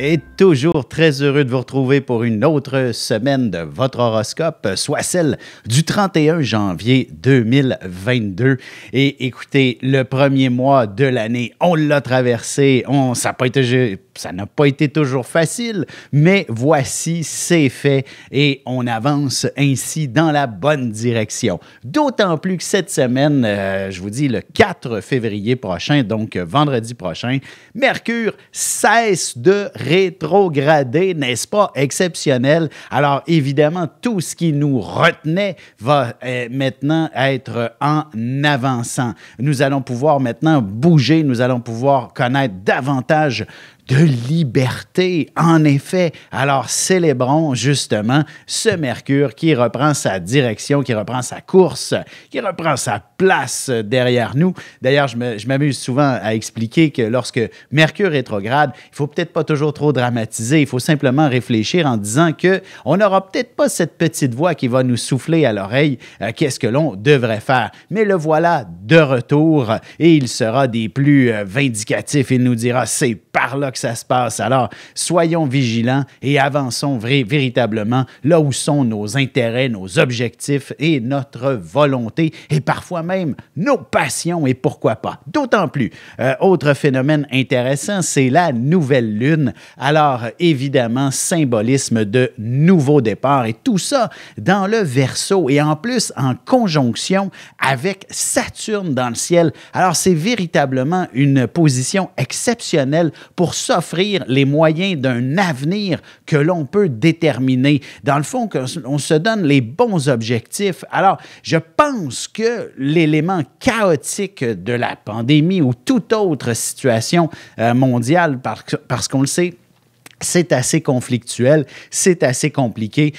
Et toujours très heureux de vous retrouver pour une autre semaine de votre horoscope, soit celle du 31 janvier 2022. Et écoutez, le premier mois de l'année, on l'a traversé, ça n'a pas été toujours facile, mais voici, c'est fait et on avance ainsi dans la bonne direction. D'autant plus que cette semaine, je vous dis le 4 février prochain, donc vendredi prochain, Mercure cesse de rétrograder, n'est-ce pas? Exceptionnel. Alors, évidemment, tout ce qui nous retenait va maintenant être en avançant. Nous allons pouvoir maintenant bouger, nous allons pouvoir connaître davantage de liberté, en effet. Alors, célébrons justement ce Mercure qui reprend sa direction, qui reprend sa course, qui reprend sa place derrière nous. D'ailleurs, je m'amuse souvent à expliquer que lorsque Mercure rétrograde, il ne faut peut-être pas toujours trop dramatiser, il faut simplement réfléchir en disant qu'on n'aura peut-être pas cette petite voix qui va nous souffler à l'oreille qu'est-ce que l'on devrait faire. Mais le voilà de retour et il sera des plus vindicatifs. Il nous dira, c'est par là que ça se passe. Alors, soyons vigilants et avançons véritablement là où sont nos intérêts, nos objectifs et notre volonté et parfois même nos passions et pourquoi pas. D'autant plus, autre phénomène intéressant, c'est la nouvelle lune. Alors, évidemment, symbolisme de nouveau départ et tout ça dans le Verseau et en plus en conjonction avec Saturne dans le ciel. Alors, c'est véritablement une position exceptionnelle pour s'offrir les moyens d'un avenir que l'on peut déterminer. Dans le fond, on se donne les bons objectifs. Alors, je pense que l'élément chaotique de la pandémie ou toute autre situation mondiale, parce qu'on le sait, c'est assez conflictuel, c'est assez compliqué,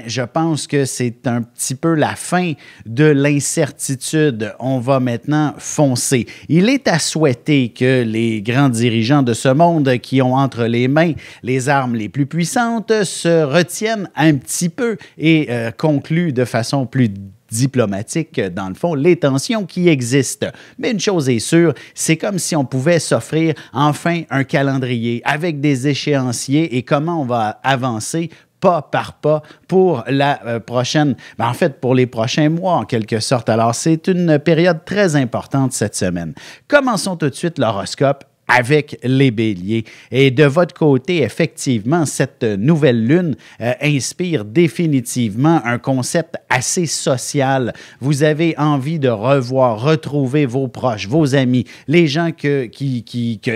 je pense que c'est un petit peu la fin de l'incertitude. On va maintenant foncer. Il est à souhaiter que les grands dirigeants de ce monde qui ont entre les mains les armes les plus puissantes se retiennent un petit peu et concluent de façon plus diplomatique, dans le fond, les tensions qui existent. Mais une chose est sûre, c'est comme si on pouvait s'offrir enfin un calendrier avec des échéanciers et comment on va avancer pas par pas pour la prochaine, pour les prochains mois en quelque sorte. Alors, c'est une période très importante cette semaine. Commençons tout de suite l'horoscope avec les béliers. Et de votre côté, effectivement, cette nouvelle lune inspire définitivement un concept assez social. Vous avez envie de retrouver vos proches, vos amis, les gens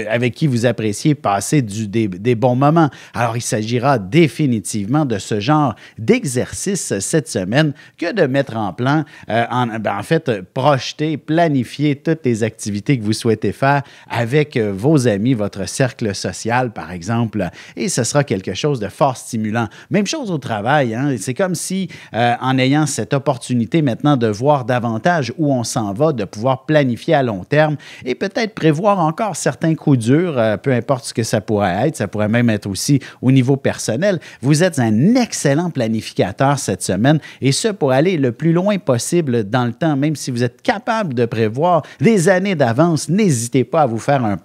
avec qui vous appréciez passer des bons moments. Alors, il s'agira définitivement de ce genre d'exercice cette semaine que de mettre en plan, projeter, planifier toutes les activités que vous souhaitez faire avec vos amis, votre cercle social, par exemple, et ce sera quelque chose de fort stimulant. Même chose au travail, hein? C'est comme si, en ayant cette opportunité maintenant de voir davantage où on s'en va, de pouvoir planifier à long terme et peut-être prévoir encore certains coups durs, peu importe ce que ça pourrait être, ça pourrait même être aussi au niveau personnel. Vous êtes un excellent planificateur cette semaine et ce pour aller le plus loin possible dans le temps, même si vous êtes capable de prévoir des années d'avance, n'hésitez pas à vous faire un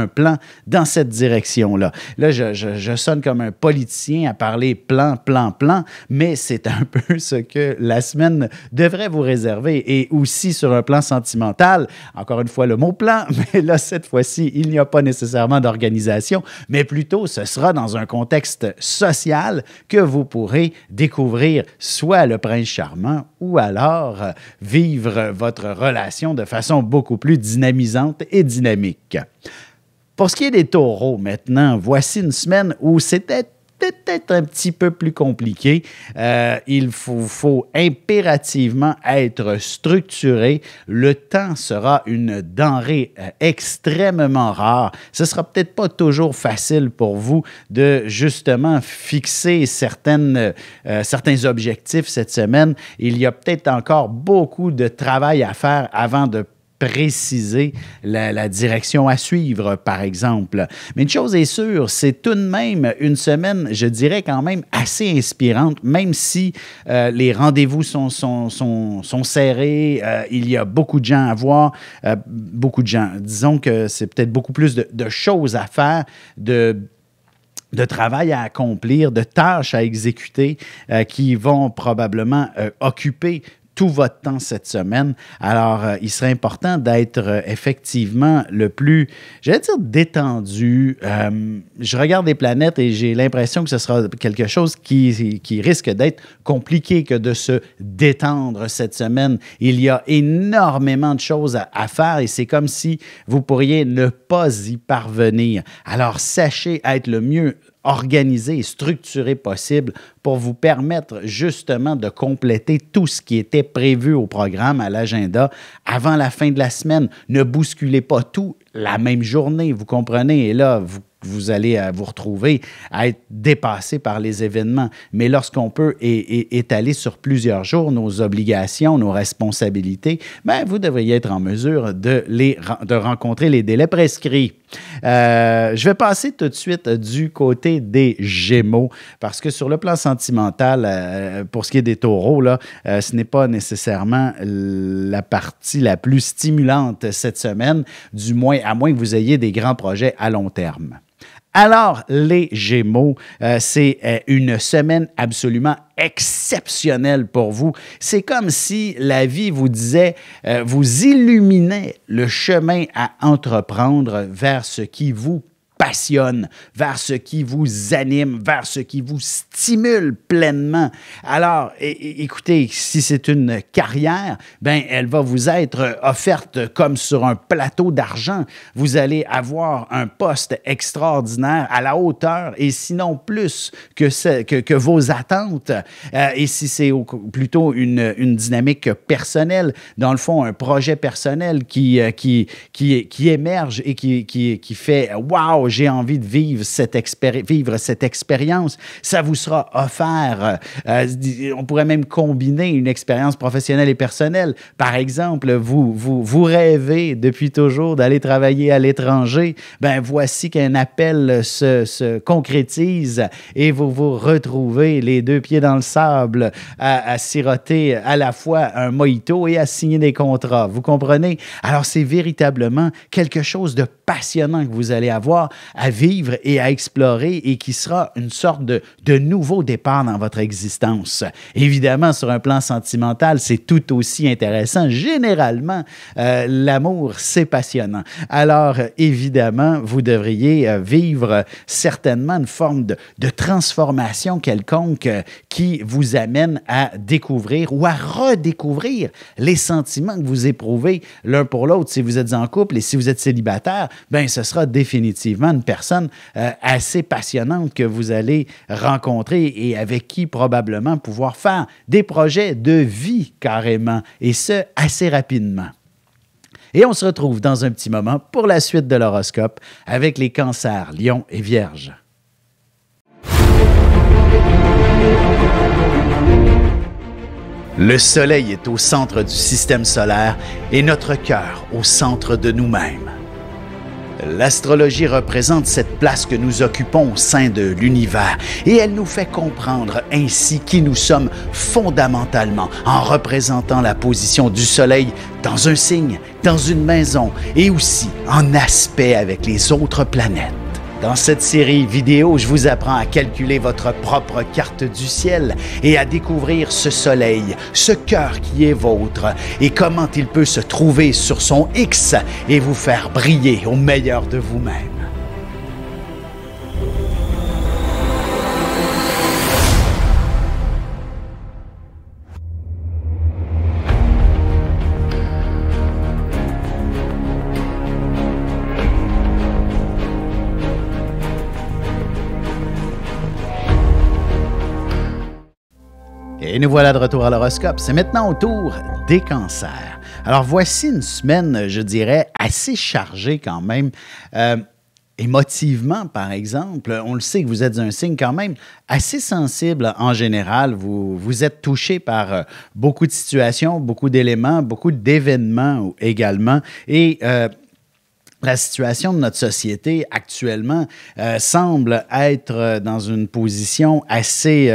plan dans cette direction-là. Là, je sonne comme un politicien à parler plan, mais c'est un peu ce que la semaine devrait vous réserver. Et aussi sur un plan sentimental, encore une fois le mot plan, mais là, cette fois-ci, il n'y a pas nécessairement d'organisation, mais plutôt ce sera dans un contexte social que vous pourrez découvrir soit le prince charmant ou alors vivre votre relation de façon beaucoup plus dynamisante et dynamique. Pour ce qui est des taureaux, maintenant, voici une semaine où c'était peut-être un petit peu plus compliqué. Il faut impérativement être structuré. Le temps sera une denrée extrêmement rare. Ce ne sera peut-être pas toujours facile pour vous de justement fixer certains objectifs cette semaine. Il y a peut-être encore beaucoup de travail à faire avant de préciser la direction à suivre, par exemple. Mais une chose est sûre, c'est tout de même une semaine, je dirais quand même, assez inspirante, même si les rendez-vous sont serrés, il y a beaucoup de gens à voir, beaucoup de gens. Disons que c'est peut-être beaucoup plus de choses à faire, de travail à accomplir, de tâches à exécuter qui vont probablement occuper tout votre temps cette semaine. Alors, il serait important d'être effectivement le plus, j'allais dire, détendu. Je regarde les planètes et j'ai l'impression que ce sera quelque chose qui risque d'être compliqué que de se détendre cette semaine. Il y a énormément de choses à faire et c'est comme si vous pourriez ne pas y parvenir. Alors, sachez être le mieux organisé et structuré possible pour vous permettre justement de compléter tout ce qui était prévu au programme, à l'agenda, avant la fin de la semaine. Ne bousculez pas tout la même journée, vous comprenez? Et là, vous allez vous retrouver à être dépassé par les événements. Mais lorsqu'on peut étaler sur plusieurs jours nos obligations, nos responsabilités, bien, vous devriez être en mesure de rencontrer les délais prescrits. Je vais passer tout de suite du côté des Gémeaux, parce que sur le plan sentimental, pour ce qui est des taureaux, là, ce n'est pas nécessairement la partie la plus stimulante cette semaine, du moins, à moins que vous ayez des grands projets à long terme. Alors, les Gémeaux, c'est une semaine absolument exceptionnelle pour vous. C'est comme si la vie vous disait, vous illuminait le chemin à entreprendre vers ce qui vous passionne, vers ce qui vous anime, vers ce qui vous stimule pleinement. Alors, écoutez, si c'est une carrière, ben elle va vous être offerte comme sur un plateau d'argent. Vous allez avoir un poste extraordinaire à la hauteur et sinon plus que vos attentes. Et si c'est plutôt une dynamique personnelle, dans le fond, un projet personnel qui émerge et qui fait « Wow, j'ai envie de vivre cette expérience », ça vous sera offert. On pourrait même combiner une expérience professionnelle et personnelle. Par exemple, vous rêvez depuis toujours d'aller travailler à l'étranger. Ben voici qu'un appel se concrétise et vous vous retrouvez les deux pieds dans le sable à siroter à la fois un mojito et à signer des contrats. Vous comprenez? Alors, c'est véritablement quelque chose de passionnant que vous allez avoir à vivre et à explorer et qui sera une sorte de nouveau départ dans votre existence. Évidemment, sur un plan sentimental, c'est tout aussi intéressant. Généralement, l'amour, c'est passionnant. Alors, évidemment, vous devriez vivre certainement une forme de transformation quelconque qui vous amène à découvrir ou à redécouvrir les sentiments que vous éprouvez l'un pour l'autre. Si vous êtes en couple et si vous êtes célibataire, bien, ce sera définitivement une personne assez passionnante que vous allez rencontrer et avec qui probablement pouvoir faire des projets de vie carrément, et ce, assez rapidement. Et on se retrouve dans un petit moment pour la suite de l'horoscope avec les cancers, lions et vierges. Le soleil est au centre du système solaire et notre cœur au centre de nous-mêmes. L'astrologie représente cette place que nous occupons au sein de l'univers et elle nous fait comprendre ainsi qui nous sommes fondamentalement en représentant la position du soleil dans un signe, dans une maison et aussi en aspect avec les autres planètes. Dans cette série vidéo, je vous apprends à calculer votre propre carte du ciel et à découvrir ce soleil, ce cœur qui est vôtre et comment il peut se trouver sur son X et vous faire briller au meilleur de vous-même. Et nous voilà de retour à l'horoscope. C'est maintenant au tour des cancers. Alors, voici une semaine, je dirais, assez chargée quand même. Émotivement, par exemple, on le sait que vous êtes un signe quand même assez sensible en général. Vous êtes touché par beaucoup de situations, beaucoup d'éléments, beaucoup d'événements également. Et la situation de notre société actuellement semble être dans une position assez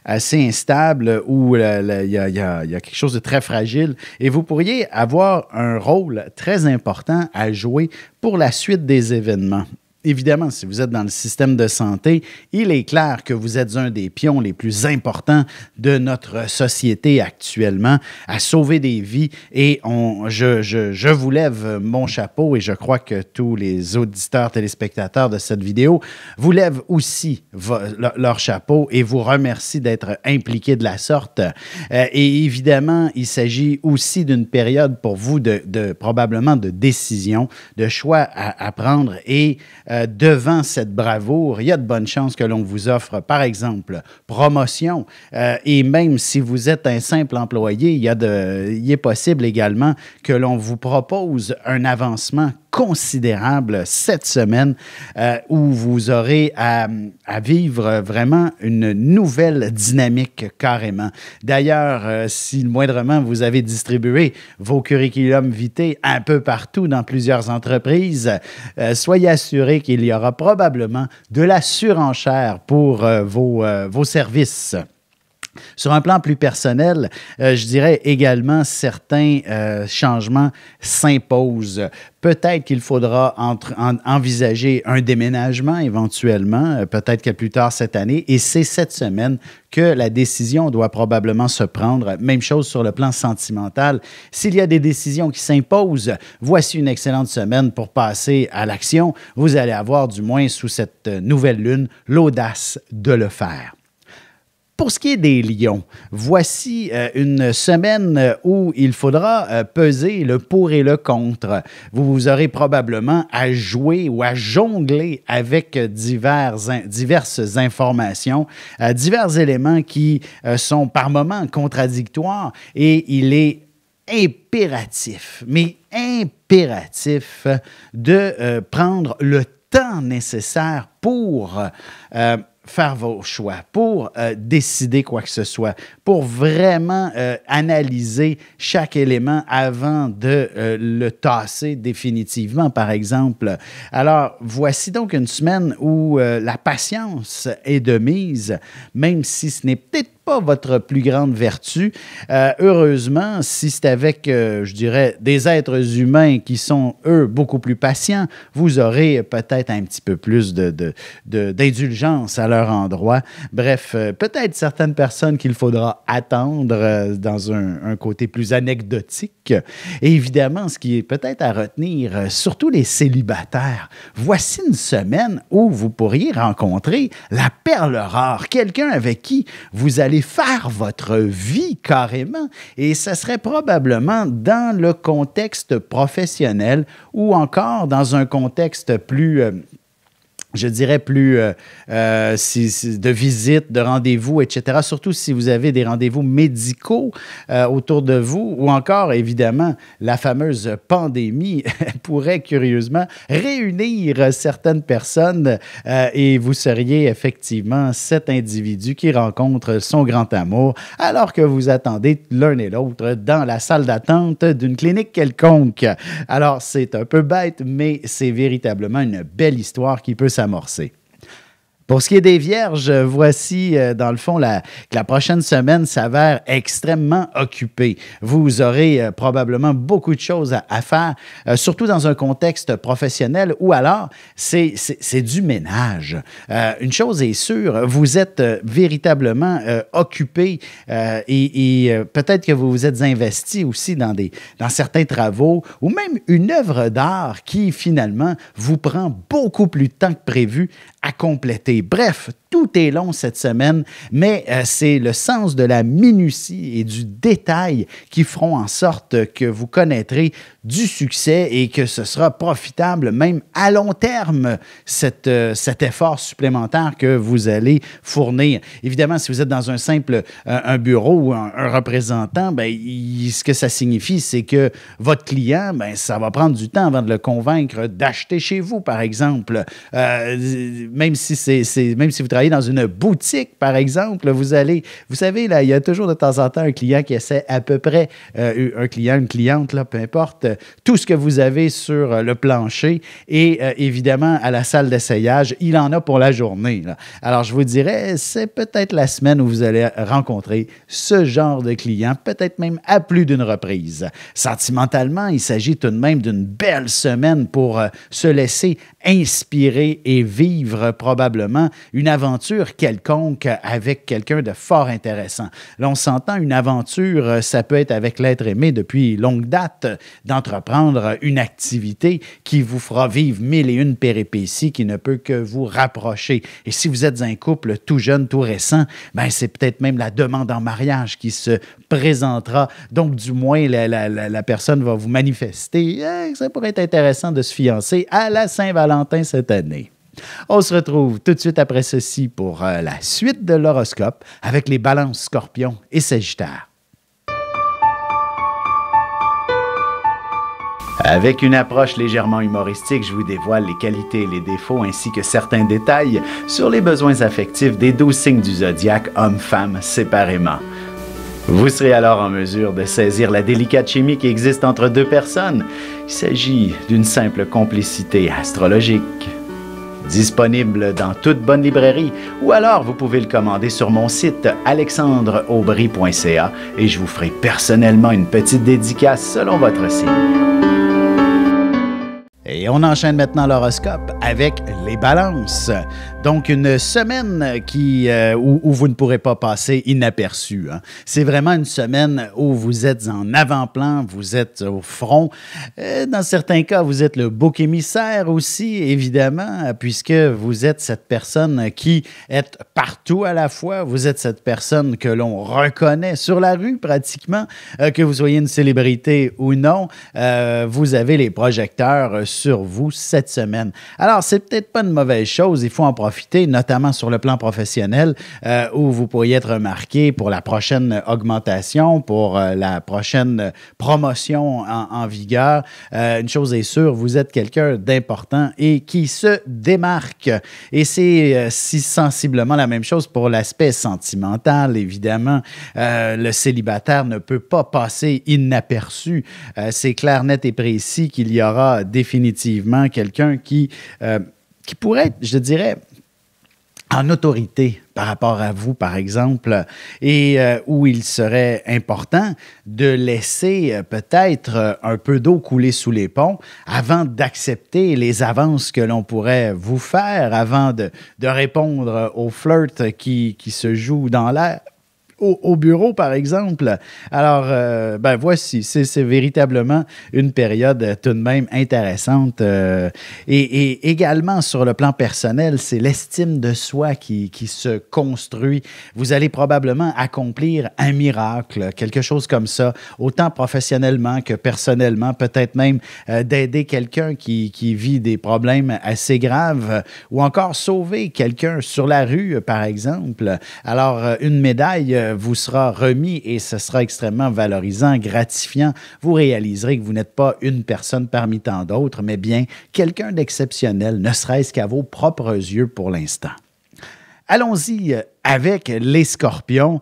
instable où il y a quelque chose de très fragile et vous pourriez avoir un rôle très important à jouer pour la suite des événements. Évidemment, si vous êtes dans le système de santé, il est clair que vous êtes un des pions les plus importants de notre société actuellement à sauver des vies et je vous lève mon chapeau et je crois que tous les auditeurs, téléspectateurs de cette vidéo vous lèvent aussi leur chapeau et vous remercient d'être impliqués de la sorte. Et évidemment, il s'agit aussi d'une période pour vous probablement de décision, de choix à prendre et devant cette bravoure, il y a de bonnes chances que l'on vous offre, par exemple, promotion. Et même si vous êtes un simple employé, il est possible également que l'on vous propose un avancement considérable cette semaine où vous aurez à vivre vraiment une nouvelle dynamique carrément. D'ailleurs, si moindrement vous avez distribué vos curriculum vitae un peu partout dans plusieurs entreprises, soyez assurés qu'il y aura probablement de la surenchère pour vos services. Sur un plan plus personnel, je dirais également certains changements s'imposent. Peut-être qu'il faudra envisager un déménagement éventuellement, peut-être que plus tard cette année, et c'est cette semaine que la décision doit probablement se prendre. Même chose sur le plan sentimental. S'il y a des décisions qui s'imposent, voici une excellente semaine pour passer à l'action. Vous allez avoir, du moins sous cette nouvelle lune, l'audace de le faire. Pour ce qui est des lions, voici une semaine où il faudra peser le pour et le contre. Vous aurez probablement à jouer ou à jongler avec diverses informations, divers éléments qui sont par moments contradictoires et il est impératif, mais impératif de prendre le temps nécessaire pour faire vos choix, pour décider quoi que ce soit, pour vraiment analyser chaque élément avant de le tasser définitivement, par exemple. Alors, voici donc une semaine où la patience est de mise, même si ce n'est peut-être pas votre plus grande vertu. Heureusement, si c'est avec, je dirais, des êtres humains qui sont, eux, beaucoup plus patients, vous aurez peut-être un petit peu plus d'indulgence à leur endroit. Bref, peut-être certaines personnes qu'il faudra attendre dans un côté plus anecdotique. Et évidemment, ce qui est peut-être à retenir, surtout les célibataires, voici une semaine où vous pourriez rencontrer la perle rare, quelqu'un avec qui vous allez faire votre vie carrément. Et ce serait probablement dans le contexte professionnel ou encore dans un contexte plus... je dirais plus de visites, de rendez-vous, etc. Surtout si vous avez des rendez-vous médicaux autour de vous ou encore, évidemment, la fameuse pandémie pourrait curieusement réunir certaines personnes et vous seriez effectivement cet individu qui rencontre son grand amour alors que vous attendez l'un et l'autre dans la salle d'attente d'une clinique quelconque. Alors, c'est un peu bête, mais c'est véritablement une belle histoire qui peut s'amorcer. Pour ce qui est des vierges, voici, dans le fond, que la prochaine semaine s'avère extrêmement occupée. Vous aurez probablement beaucoup de choses à faire, surtout dans un contexte professionnel ou alors c'est du ménage. Une chose est sûre, vous êtes véritablement occupé et peut-être que vous vous êtes investi aussi dans certains travaux ou même une œuvre d'art qui, finalement, vous prend beaucoup plus de temps que prévu à compléter. Bref, tout est long cette semaine, mais c'est le sens de la minutie et du détail qui feront en sorte que vous connaîtrez du succès et que ce sera profitable même à long terme, cet effort supplémentaire que vous allez fournir. Évidemment, si vous êtes dans un bureau ou un représentant, ce que ça signifie, c'est que votre client, ça va prendre du temps avant de le convaincre d'acheter chez vous, par exemple. Même si c'est même si vous travaillez dans une boutique, par exemple, vous savez, là, il y a toujours de temps en temps un client qui essaie à peu près, un client, une cliente, là, peu importe, tout ce que vous avez sur le plancher et évidemment, à la salle d'essayage, il en a pour la journée, là. Alors, je vous dirais, c'est peut-être la semaine où vous allez rencontrer ce genre de client, peut-être même à plus d'une reprise. Sentimentalement, il s'agit tout de même d'une belle semaine pour se laisser inspirer et vivre probablement une aventure quelconque avec quelqu'un de fort intéressant. Là, on s'entend, une aventure, ça peut être avec l'être aimé depuis longue date, d'entreprendre une activité qui vous fera vivre mille et une péripéties qui ne peut que vous rapprocher. Et si vous êtes un couple tout jeune, tout récent, ben c'est peut-être même la demande en mariage qui se présentera. Donc, du moins, la personne va vous manifester. Ça pourrait être intéressant de se fiancer à la Saint-Valentin cette année. On se retrouve tout de suite après ceci pour la suite de l'horoscope avec les balances Scorpion et Sagittaire. Avec une approche légèrement humoristique, je vous dévoile les qualités et les défauts ainsi que certains détails sur les besoins affectifs des 12 signes du zodiaque, hommes-femmes séparément. Vous serez alors en mesure de saisir la délicate chimie qui existe entre deux personnes. Il s'agit d'une simple complicité astrologique. Disponible dans toute bonne librairie ou alors vous pouvez le commander sur mon site alexandreaubry.ca et je vous ferai personnellement une petite dédicace selon votre signe. Et on enchaîne maintenant l'horoscope avec les balances. Donc, une semaine où vous ne pourrez pas passer inaperçu, hein. C'est vraiment une semaine où vous êtes en avant-plan, vous êtes au front. Dans certains cas, vous êtes le bouc émissaire aussi, évidemment, puisque vous êtes cette personne qui est partout à la fois. Vous êtes cette personne que l'on reconnaît sur la rue pratiquement, que vous soyez une célébrité ou non. Vous avez les projecteurs sur vous cette semaine. Alors, c'est peut-être pas une mauvaise chose, il faut en profiter, notamment sur le plan professionnel, où vous pourriez être remarqué pour la prochaine augmentation, pour la prochaine promotion en vigueur. Une chose est sûre, vous êtes quelqu'un d'important et qui se démarque. Et c'est si sensiblement la même chose pour l'aspect sentimental, évidemment. Le célibataire ne peut pas passer inaperçu. C'est clair, net et précis qu'il y aura définitivement quelqu'un qui pourrait être, je dirais, en autorité par rapport à vous, par exemple, et où il serait important de laisser peut-être un peu d'eau couler sous les ponts avant d'accepter les avances que l'on pourrait vous faire, avant de répondre aux flirts qui se jouent dans l'air. Au bureau, par exemple. Alors, voici, c'est véritablement une période tout de même intéressante. Et également, sur le plan personnel, c'est l'estime de soi qui se construit. Vous allez probablement accomplir un miracle, quelque chose comme ça, autant professionnellement que personnellement, peut-être même d'aider quelqu'un qui vit des problèmes assez graves ou encore sauver quelqu'un sur la rue, par exemple. Alors, une médaille vous sera remis et ce sera extrêmement valorisant, gratifiant. Vous réaliserez que vous n'êtes pas une personne parmi tant d'autres, mais bien quelqu'un d'exceptionnel, ne serait-ce qu'à vos propres yeux pour l'instant. Allons-y avec les Scorpions.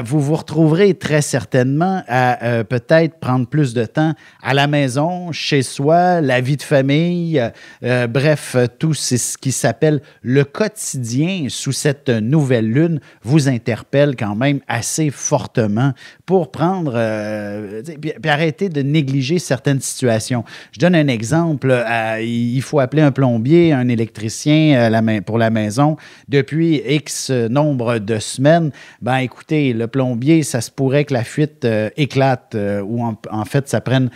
Vous vous retrouverez très certainement à peut-être prendre plus de temps à la maison, chez soi, la vie de famille, bref, tout ce qui s'appelle le quotidien sous cette nouvelle lune vous interpelle quand même assez fortement pour prendre, puis arrêter de négliger certaines situations. Je donne un exemple. Il faut appeler un plombier, un électricien pour la maison depuis X nombre de semaines. Ben écoutez, le plombier, ça se pourrait que la fuite éclate ou en fait, ça prenne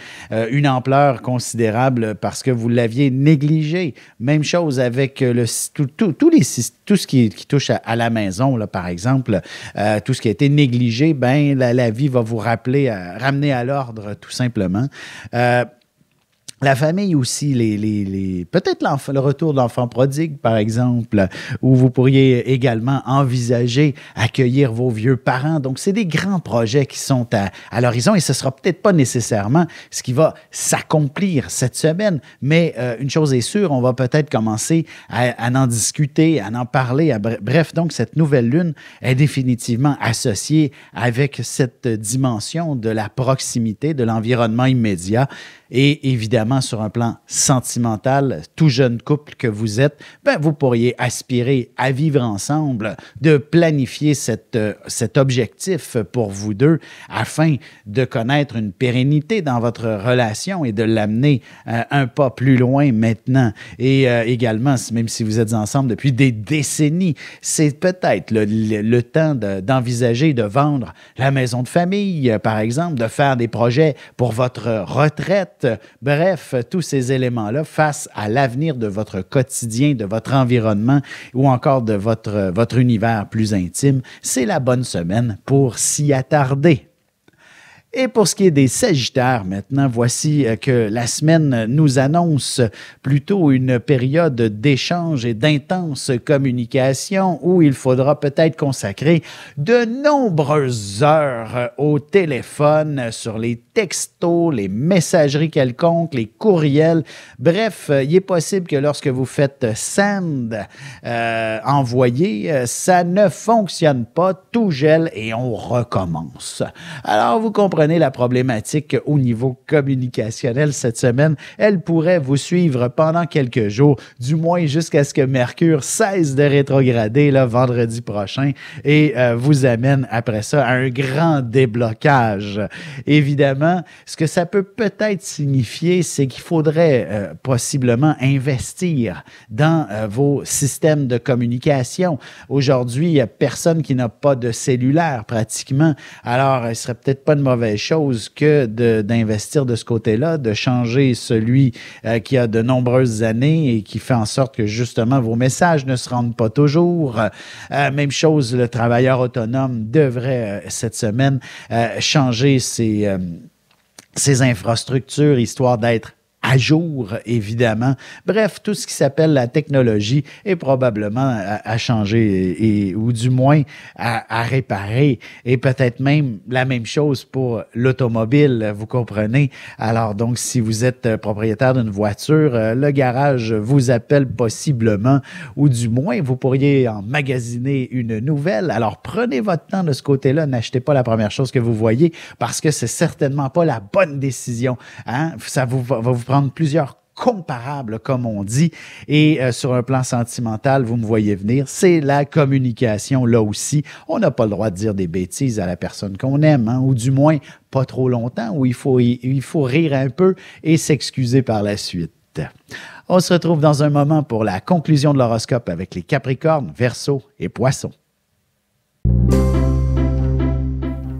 une ampleur considérable parce que vous l'aviez négligé. Même chose avec tout ce qui touche à la maison, là, par exemple, tout ce qui a été négligé, ben la vie va vous ramener à l'ordre, tout simplement. La famille aussi, peut-être le retour de l'enfant prodigue, par exemple, où vous pourriez également envisager accueillir vos vieux parents. Donc, c'est des grands projets qui sont à l'horizon et ce ne sera peut-être pas nécessairement ce qui va s'accomplir cette semaine, mais une chose est sûre, on va peut-être commencer à en discuter, à en parler. Bref, donc, cette nouvelle lune est définitivement associée avec cette dimension de la proximité, de l'environnement immédiat. Et évidemment, sur un plan sentimental, tout jeune couple que vous êtes, vous pourriez aspirer à vivre ensemble, de planifier cet objectif pour vous deux afin de connaître une pérennité dans votre relation et de l'amener un pas plus loin maintenant. Et également, même si vous êtes ensemble depuis des décennies, c'est peut-être le temps d'envisager de vendre la maison de famille, par exemple, de faire des projets pour votre retraite. Bref, tous ces éléments-là face à l'avenir de votre quotidien, de votre environnement ou encore de votre univers plus intime, c'est la bonne semaine pour s'y attarder. Et pour ce qui est des Sagittaires, maintenant, voici que la semaine nous annonce plutôt une période d'échange et d'intense communication où il faudra peut-être consacrer de nombreuses heures au téléphone, sur les textos, les messageries quelconques, les courriels. Bref, il est possible que lorsque vous faites send, envoyer, ça ne fonctionne pas, tout gèle et on recommence. Alors, vous comprenez la problématique au niveau communicationnel cette semaine. Elle pourrait vous suivre pendant quelques jours, du moins jusqu'à ce que Mercure cesse de rétrograder le vendredi prochain et vous amène après ça à un grand déblocage. Évidemment, ce que ça peut peut-être signifier, c'est qu'il faudrait possiblement investir dans vos systèmes de communication. Aujourd'hui, il n'y a personne qui n'a pas de cellulaire pratiquement, alors il ne serait peut-être pas une mauvaise chose que d'investir de ce côté-là, de changer celui qui a de nombreuses années et qui fait en sorte que justement vos messages ne se rendent pas toujours. Même chose, le travailleur autonome devrait cette semaine changer ses infrastructures histoire d'être à jour, évidemment. Bref, tout ce qui s'appelle la technologie est probablement à changer ou du moins à réparer. Et peut-être même la même chose pour l'automobile, vous comprenez. Alors donc, si vous êtes propriétaire d'une voiture, le garage vous appelle possiblement ou du moins, vous pourriez en magasiner une nouvelle. Alors, prenez votre temps de ce côté-là. N'achetez pas la première chose que vous voyez parce que c'est certainement pas la bonne décision. Hein? Ça va vous prendre plusieurs comparables, comme on dit. Et sur un plan sentimental, vous me voyez venir, c'est la communication là aussi. On n'a pas le droit de dire des bêtises à la personne qu'on aime, hein, ou du moins pas trop longtemps, où il faut rire un peu et s'excuser par la suite. On se retrouve dans un moment pour la conclusion de l'horoscope avec les Capricornes, Verseaux et Poissons.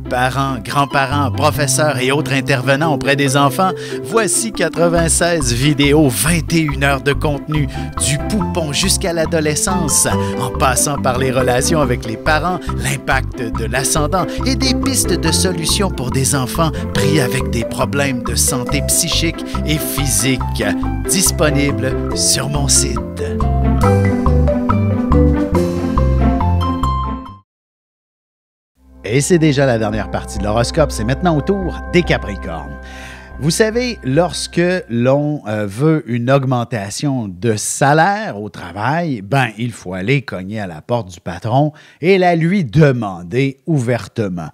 Parents, grands-parents, professeurs et autres intervenants auprès des enfants, voici 96 vidéos, 21 heures de contenu, du poupon jusqu'à l'adolescence, en passant par les relations avec les parents, l'impact de l'ascendant et des pistes de solutions pour des enfants pris avec des problèmes de santé psychique et physique. Disponible sur mon site. Et c'est déjà la dernière partie de l'horoscope, c'est maintenant au tour des Capricornes. Vous savez, lorsque l'on veut une augmentation de salaire au travail, il faut aller cogner à la porte du patron et la lui demander ouvertement.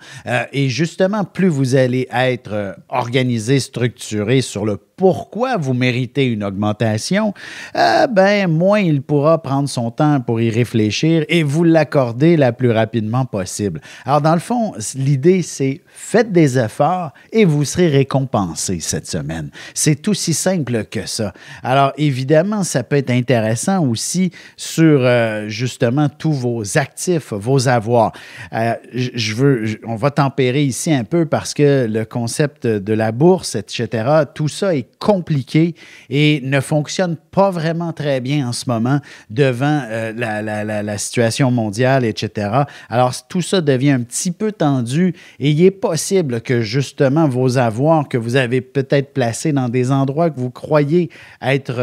Et justement, plus vous allez être organisé, structuré sur le pourquoi vous méritez une augmentation, moins il pourra prendre son temps pour y réfléchir et vous l'accorder la plus rapidement possible. Alors, dans le fond, l'idée, c'est faites des efforts et vous serez récompensé cette semaine. C'est aussi simple que ça. Alors, évidemment, ça peut être intéressant aussi sur, justement, tous vos actifs, vos avoirs. On va tempérer ici un peu parce que le concept de la bourse, etc., tout ça est compliqué et ne fonctionne pas vraiment très bien en ce moment devant la situation mondiale, etc. Alors, tout ça devient un petit peu tendu et il est possible que justement vos avoirs que vous avez peut-être placé dans des endroits que vous croyez être,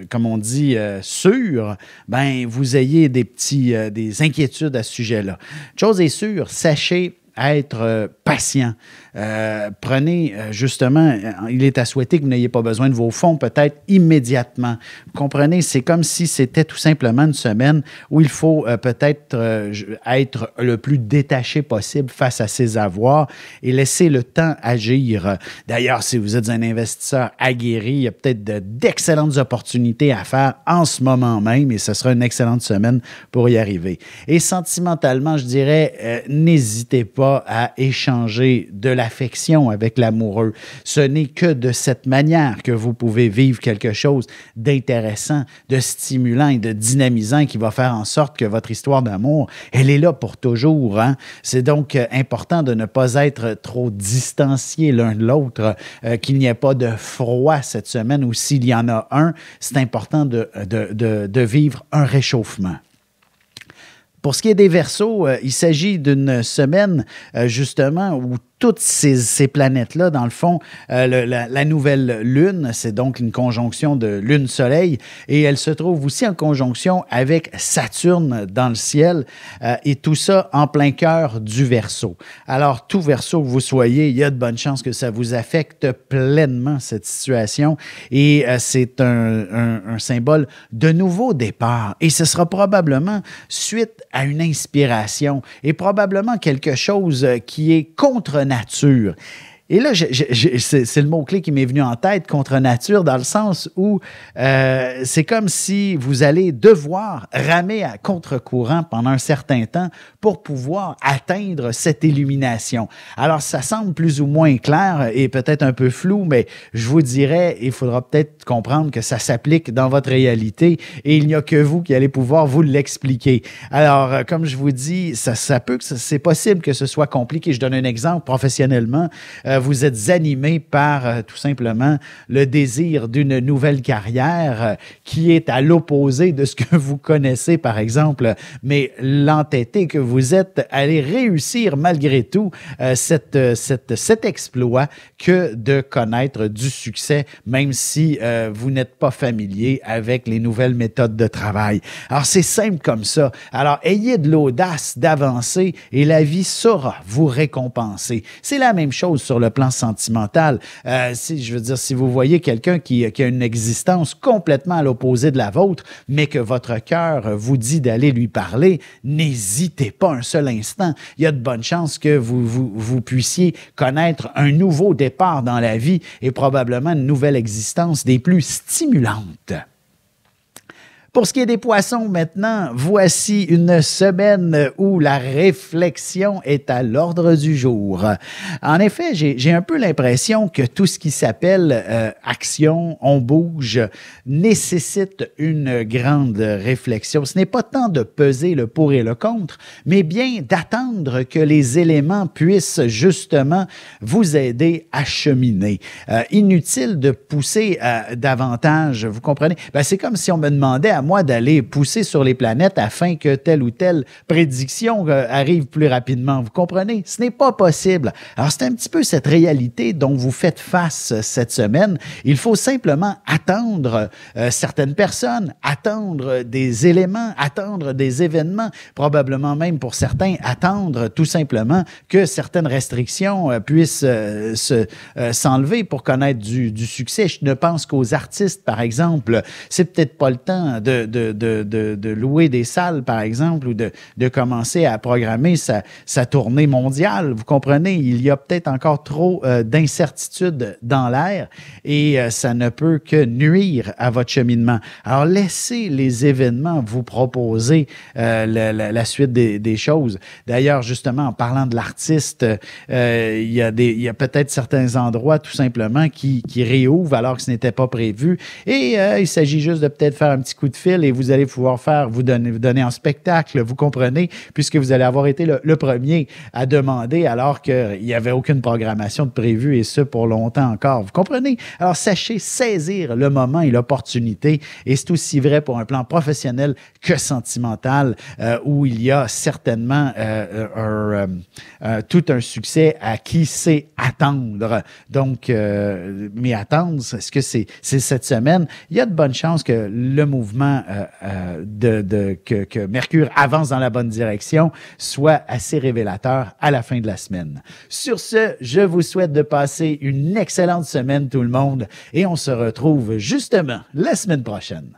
comme on dit, sûrs, ben vous ayez des inquiétudes à ce sujet-là. Chose est sûre, sachez être patient. Prenez justement, il est à souhaiter que vous n'ayez pas besoin de vos fonds peut-être immédiatement. Vous comprenez, c'est comme si c'était tout simplement une semaine où il faut peut-être être le plus détaché possible face à ses avoirs et laisser le temps agir. D'ailleurs, si vous êtes un investisseur aguerri, il y a peut-être d'excellentes opportunités à faire en ce moment même et ce sera une excellente semaine pour y arriver. Et sentimentalement, je dirais, n'hésitez pas à échanger de l'affection avec l'amoureux. Ce n'est que de cette manière que vous pouvez vivre quelque chose d'intéressant, de stimulant et de dynamisant qui va faire en sorte que votre histoire d'amour, elle est là pour toujours. Hein? C'est donc important de ne pas être trop distanciés l'un de l'autre, qu'il n'y ait pas de froid cette semaine ou s'il y en a un, c'est important de vivre un réchauffement. Pour ce qui est des Verseaux, il s'agit d'une semaine justement où toutes ces planètes-là, dans le fond, la nouvelle Lune, c'est donc une conjonction de Lune-Soleil, et elle se trouve aussi en conjonction avec Saturne dans le ciel, et tout ça en plein cœur du Verseau. Alors, tout Verseau que vous soyez, il y a de bonnes chances que ça vous affecte pleinement, cette situation, et c'est un symbole de nouveau départ, et ce sera probablement suite à une inspiration, et probablement quelque chose qui est contre nature. Et là, c'est le mot-clé qui m'est venu en tête, contre nature, dans le sens où c'est comme si vous allez devoir ramer à contre-courant pendant un certain temps pour pouvoir atteindre cette illumination. Alors, ça semble plus ou moins clair et peut-être un peu flou, mais je vous dirais, il faudra peut-être comprendre que ça s'applique dans votre réalité et il n'y a que vous qui allez pouvoir vous l'expliquer. Alors, comme je vous dis, ça peut que c'est possible que ce soit compliqué. Je donne un exemple professionnellement. Vous êtes animé par tout simplement le désir d'une nouvelle carrière qui est à l'opposé de ce que vous connaissez, par exemple, mais l'entêté que vous êtes, allez réussir malgré tout cet exploit que de connaître du succès, même si vous n'êtes pas familier avec les nouvelles méthodes de travail. Alors, c'est simple comme ça. Alors, ayez de l'audace d'avancer et la vie saura vous récompenser. C'est la même chose sur le plan sentimental. Je veux dire, si vous voyez quelqu'un qui a une existence complètement à l'opposé de la vôtre, mais que votre cœur vous dit d'aller lui parler, n'hésitez pas un seul instant. Il y a de bonnes chances que vous puissiez connaître un nouveau départ dans la vie et probablement une nouvelle existence des plus stimulantes. Pour ce qui est des poissons maintenant, voici une semaine où la réflexion est à l'ordre du jour. En effet, j'ai un peu l'impression que tout ce qui s'appelle action, on bouge, nécessite une grande réflexion. Ce n'est pas tant de peser le pour et le contre, mais bien d'attendre que les éléments puissent justement vous aider à cheminer. Inutile de pousser davantage, vous comprenez? Ben, c'est comme si on me demandait à moi d'aller pousser sur les planètes afin que telle ou telle prédiction arrive plus rapidement. Vous comprenez? Ce n'est pas possible. Alors, c'est un petit peu cette réalité dont vous faites face cette semaine. Il faut simplement attendre certaines personnes, attendre des éléments, attendre des événements, probablement même pour certains, attendre tout simplement que certaines restrictions puissent s'enlever pour connaître du succès. Je ne pense qu'aux artistes, par exemple. C'est peut-être pas le temps de louer des salles, par exemple, ou de commencer à programmer sa tournée mondiale. Vous comprenez, il y a peut-être encore trop d'incertitudes dans l'air et ça ne peut que nuire à votre cheminement. Alors, laissez les événements vous proposer la suite des choses. D'ailleurs, justement, en parlant de l'artiste, il y a peut-être certains endroits, tout simplement, qui réouvrent alors que ce n'était pas prévu et il s'agit juste de peut-être faire un petit coup de de fil et vous allez pouvoir vous donner en spectacle, vous comprenez, puisque vous allez avoir été le premier à demander alors qu'il n'y avait aucune programmation de prévue et ce pour longtemps encore. Vous comprenez? Alors, sachez saisir le moment et l'opportunité et c'est aussi vrai pour un plan professionnel que sentimental où il y a certainement tout un succès à qui sait attendre. Donc, mais attendre, est-ce que c'est cette semaine? Il y a de bonnes chances que le mouvement que Mercure avance dans la bonne direction soit assez révélateur à la fin de la semaine. Sur ce, je vous souhaite de passer une excellente semaine tout le monde et on se retrouve justement la semaine prochaine.